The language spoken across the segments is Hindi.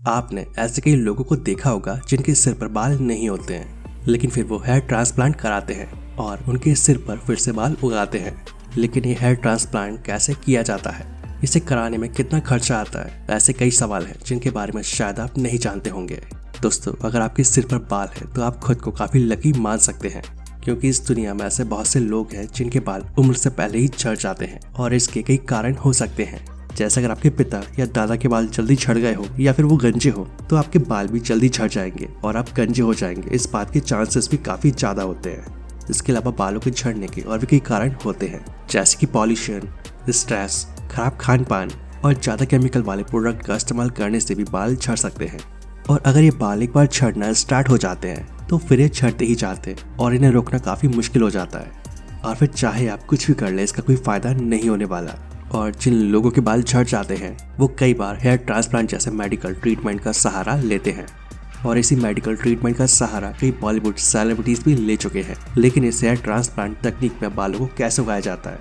आपने ऐसे कई लोगों को देखा होगा जिनके सिर पर बाल नहीं होते हैं, लेकिन फिर वो हेयर ट्रांसप्लांट कराते हैं और उनके सिर पर फिर से बाल उगाते हैं। लेकिन ये हेयर ट्रांसप्लांट कैसे किया जाता है, इसे कराने में कितना खर्चा आता है, ऐसे कई सवाल हैं जिनके बारे में शायद आप नहीं जानते होंगे। दोस्तों, अगर आपके सिर पर बाल है तो आप खुद को काफी लकी मान सकते हैं, क्योंकि इस दुनिया में ऐसे बहुत से लोग हैं जिनके बाल उम्र से पहले ही झड़ जाते हैं और इसके कई कारण हो सकते हैं। जैसे अगर आपके पिता या दादा के बाल जल्दी झड़ गए हो या फिर वो गंजे हो तो आपके बाल भी जल्दी झड़ जाएंगे और आप गंजे हो जाएंगे। इस बात के चांसेस भी काफी ज्यादा होते हैं। इसके अलावा बालों के झड़ने के और भी कई कारण होते हैं, जैसे कि पॉल्यूशन, स्ट्रेस, खराब खान पान और ज्यादा केमिकल वाले प्रोडक्ट का इस्तेमाल करने से भी बाल झड़ सकते हैं। और अगर ये बाल एक बार झड़ना स्टार्ट हो जाते हैं तो फिर ये झड़ते ही जाते हैं और इन्हें रोकना काफी मुश्किल हो जाता है। और फिर चाहे आप कुछ भी कर ले, इसका कोई फायदा नहीं होने वाला। और जिन लोगों के बाल झड़ जाते हैं वो कई बार हेयर ट्रांसप्लांट जैसे मेडिकल ट्रीटमेंट का सहारा लेते हैं। और इसी मेडिकल ट्रीटमेंट का सहारा कई बॉलीवुड सेलिब्रिटीज भी ले चुके हैं। लेकिन इस हेयर ट्रांसप्लांट तकनीक में बालों को कैसे उगाया जाता है?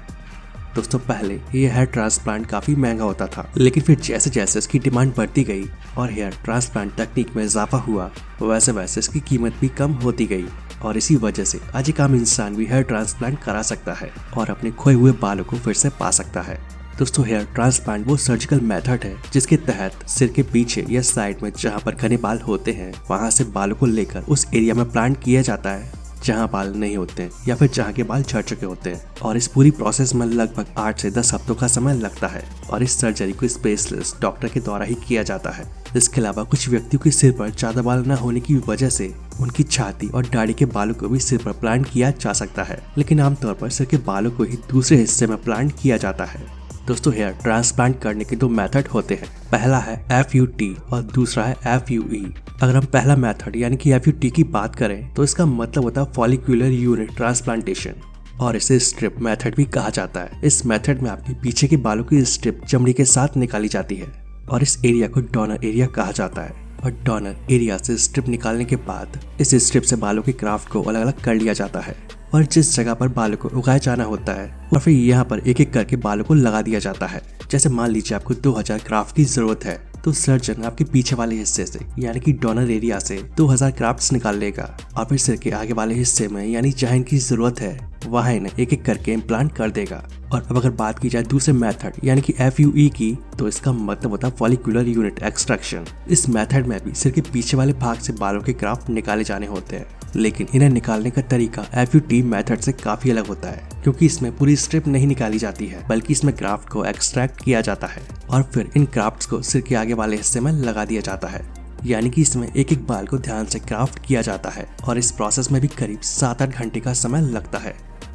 दोस्तों, पहले ये हेयर ट्रांसप्लांट काफी महंगा होता था, लेकिन फिर जैसे जैसे इसकी डिमांड बढ़ती गई और हेयर ट्रांसप्लांट तकनीक में इजाफा हुआ, वैसे वैसे इसकी कीमत भी कम होती गई। और इसी वजह से आज एक आम इंसान भी हेयर ट्रांसप्लांट करा सकता है और अपने खोए हुए बालों को फिर से पा सकता है। दोस्तों, हेयर ट्रांसप्लांट वो सर्जिकल मेथड है जिसके तहत सिर के पीछे या साइड में जहां पर घने बाल होते हैं वहां से बालों को लेकर उस एरिया में प्लांट किया जाता है जहां बाल नहीं होते या फिर जहां के बाल झड़ चुके होते हैं। और इस पूरी प्रोसेस में लगभग 8 से 10 हफ्तों का समय लगता है और इस सर्जरी को स्पेशलिस्ट डॉक्टर के द्वारा ही किया जाता है। इसके अलावा कुछ व्यक्तियों के सिर पर ज्यादा बाल न होने की वजह से उनकी छाती और दाढ़ी के बालों को भी सिर पर प्लांट किया जा सकता है, लेकिन आमतौर पर सिर के बालों को ही दूसरे हिस्से में प्लांट किया जाता है। दोस्तों, हेयर ट्रांसप्लांट करने के 2 मेथड होते हैं। पहला है FUT और दूसरा है FUE। अगर हम पहला मेथड यानी कि FUT की बात करें तो इसका मतलब होता है फॉलिक्यूलर यूनिट ट्रांसप्लांटेशन और इसे स्ट्रिप मेथड भी कहा जाता है। इस मेथड में आपके पीछे के बालों की स्ट्रिप चमड़ी के साथ निकाली जाती है और इस एरिया को डोनर एरिया कहा जाता है। और डोनर एरिया से स्ट्रिप निकालने के बाद इस स्ट्रिप से बालों के ग्राफ्ट को अलग अलग कर लिया जाता है और जिस जगह पर बालों को उगाया जाना होता है और फिर यहाँ पर एक एक करके बालों को लगा दिया जाता है। जैसे मान लीजिए आपको 2000 ग्राफ्ट की जरूरत है तो सर्जन आपके पीछे वाले हिस्से से यानी कि डोनर एरिया से 2000 ग्राफ्ट्स निकाल लेगा और फिर सिर के आगे वाले हिस्से में यानी जहाँ इनकी जरूरत है वहाँ इन्हें एक एक करके इम्प्लांट कर देगा। और अब अगर बात की जाए दूसरे मेथड यानी कि FUE की, तो इसका मतलब होता है फॉलिक्यूलर यूनिट एक्सट्रैक्शन। इस मेथड में भी सिर के पीछे वाले भाग से बालों के ग्राफ्ट निकाले जाने होते हैं, लेकिन इन्हें निकालने का तरीका FUT मेथड से काफी अलग होता है, क्योंकि इसमें पूरी स्ट्रिप नहीं निकाली जाती है बल्कि इसमें ग्राफ्ट को एक्सट्रैक्ट किया जाता है और फिर इन ग्राफ्ट्स को सिर के आगे वाले हिस्से में लगा दिया जाता है। यानी कि इसमें एक एक बाल को ध्यान से ग्राफ्ट किया जाता है और इस प्रोसेस में भी करीब 7-8 घंटे का समय लगता है।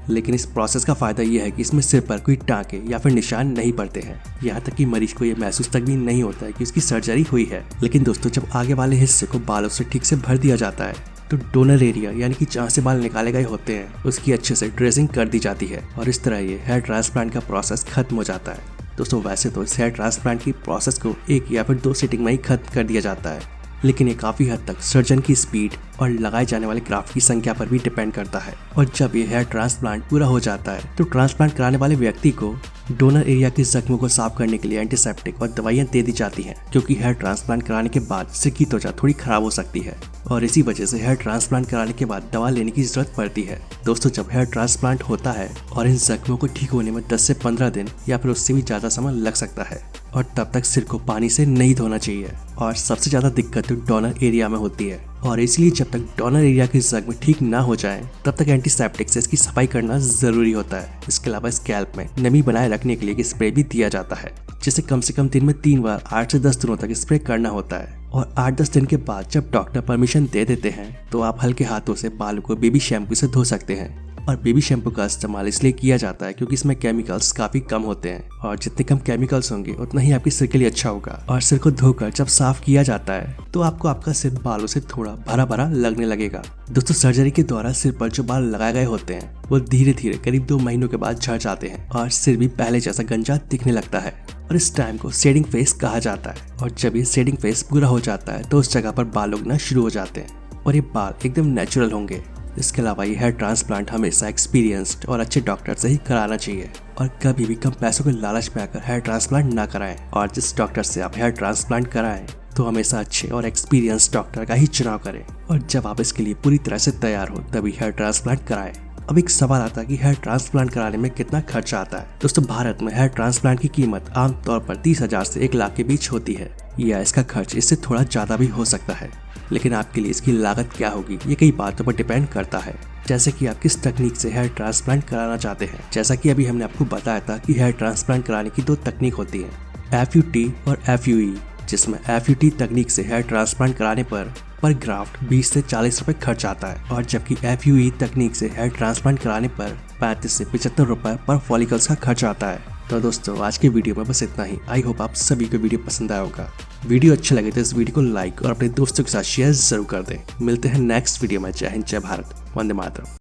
लेकिन इस प्रोसेस का फायदा यह है कि इसमें सिर पर कोई टाँके या फिर निशान नहीं पड़ते हैं, यहाँ तक कि मरीज को यह महसूस तक भी नहीं होता है कि उसकी सर्जरी हुई है। लेकिन दोस्तों, जब आगे वाले हिस्से को बालों से ठीक से भर दिया जाता है तो डोनर एरिया यानी कि जहाँ से बाल निकाले गए होते हैं उसकी अच्छे से ड्रेसिंग कर दी जाती है और इस तरह ये हेयर ट्रांसप्लांट का प्रोसेस खत्म हो जाता है। दोस्तों, वैसे तो इस हेयर ट्रांसप्लांट की प्रोसेस को 1 या फिर 2 सिटिंग में ही खत्म कर दिया जाता है, लेकिन ये काफी हद तक सर्जन की स्पीड और लगाए जाने वाले ग्राफ्ट की संख्या पर भी डिपेंड करता है। और जब ये हेयर ट्रांसप्लांट पूरा हो जाता है तो ट्रांसप्लांट कराने वाले व्यक्ति को डोनर एरिया के जख्मों को साफ करने के लिए एंटीसेप्टिक और दवाइयां दे दी जाती हैं, क्योंकि हेयर ट्रांसप्लांट कराने के बाद सिर की त्वचा थोड़ी खराब हो सकती है और इसी वजह से हेयर ट्रांसप्लांट कराने के बाद दवा लेने की जरूरत पड़ती है। दोस्तों, जब हेयर ट्रांसप्लांट होता है और इन जख्मों को ठीक होने में 10 से 15 दिन या फिर उससे भी ज्यादा समय लग सकता है और तब तक सिर को पानी से नहीं धोना चाहिए और सबसे ज्यादा दिक्कत तो डोनर एरिया में होती है और इसलिए जब तक डोनर एरिया के जख्म ठीक ना हो जाए तब तक एंटीसेप्टिक से इसकी सफाई करना जरूरी होता है। इसके अलावा स्कैल्प में नमी बनाए रखने के लिए एक स्प्रे भी दिया जाता है, जिसे कम से कम दिन में 3 बार 8 से 10 दिनों तक स्प्रे करना होता है। और 8-10 दिन के बाद जब डॉक्टर परमिशन दे देते हैं तो आप हल्के हाथों से बालों को बेबी शैम्पू से धो सकते हैं। और बेबी शैम्पू का इस्तेमाल इसलिए किया जाता है क्योंकि इसमें केमिकल्स काफी कम होते हैं और जितने कम केमिकल्स होंगे उतना ही आपके सिर के लिए अच्छा होगा। और सिर को धोकर जब साफ किया जाता है तो आपको आपका सिर बालों से थोड़ा भरा भरा लगने लगेगा। दोस्तों, सर्जरी के द्वारा सिर पर जो बाल लगाए गए होते हैं वो धीरे धीरे करीब 2 महीनों के बाद झड़ जाते हैं और सिर भी पहले जैसा गंजा दिखने लगता है और इस टाइम को शेडिंग फेस कहा जाता है। और जब ये शेडिंग फेस पूरा हो जाता है तो उस जगह पर बाल उगना शुरू हो जाते हैं और ये बाल एकदम नेचुरल होंगे। इसके अलावा ये हेयर ट्रांसप्लांट हमेशा एक्सपीरियंस्ड और अच्छे डॉक्टर से ही कराना चाहिए और कभी भी कम पैसों के लालच में आकर हेयर ट्रांसप्लांट ना कराएं। और जिस डॉक्टर से आप हेयर ट्रांसप्लांट कराएं तो हमेशा अच्छे और एक्सपीरियंस डॉक्टर का ही चुनाव करें, और जब आप इसके लिए पूरी तरह से तैयार हो तभी हेयर ट्रांसप्लांट कराएं। अब एक सवाल आता है कि हेयर ट्रांसप्लांट कराने में कितना खर्चा आता है। दोस्तों, भारत में हेयर ट्रांसप्लांट की कीमत आमतौर पर 30,000 से 1 लाख के बीच होती है, या इसका खर्च इससे थोड़ा ज्यादा भी हो सकता है। लेकिन आपके लिए इसकी लागत क्या होगी ये कई बातों पर डिपेंड करता है, जैसे कि आप किस तकनीक से हेयर ट्रांसप्लांट कराना चाहते हैं। जैसा कि अभी हमने आपको बताया था कि हेयर ट्रांसप्लांट कराने की 2 तकनीक होती है, FUT और FUE, जिसमें FUT तकनीक से हेयर ट्रांसप्लांट कराने पर ग्राफ्ट 20 से 40 रुपए खर्च आता है, और जबकि FUE तकनीक से हेयर ट्रांसप्लांट कराने पर 35 से 75 रुपए पर फॉलिकल्स का खर्च आता है। तो दोस्तों, आज की वीडियो में बस इतना ही। आई होप आप सभी को वीडियो पसंद आया होगा। वीडियो अच्छा लगे तो इस वीडियो को लाइक और अपने दोस्तों के साथ शेयर जरूर कर दें। मिलते हैं नेक्स्ट वीडियो में। जय हिंद, जय भारत, वंदे मातरम।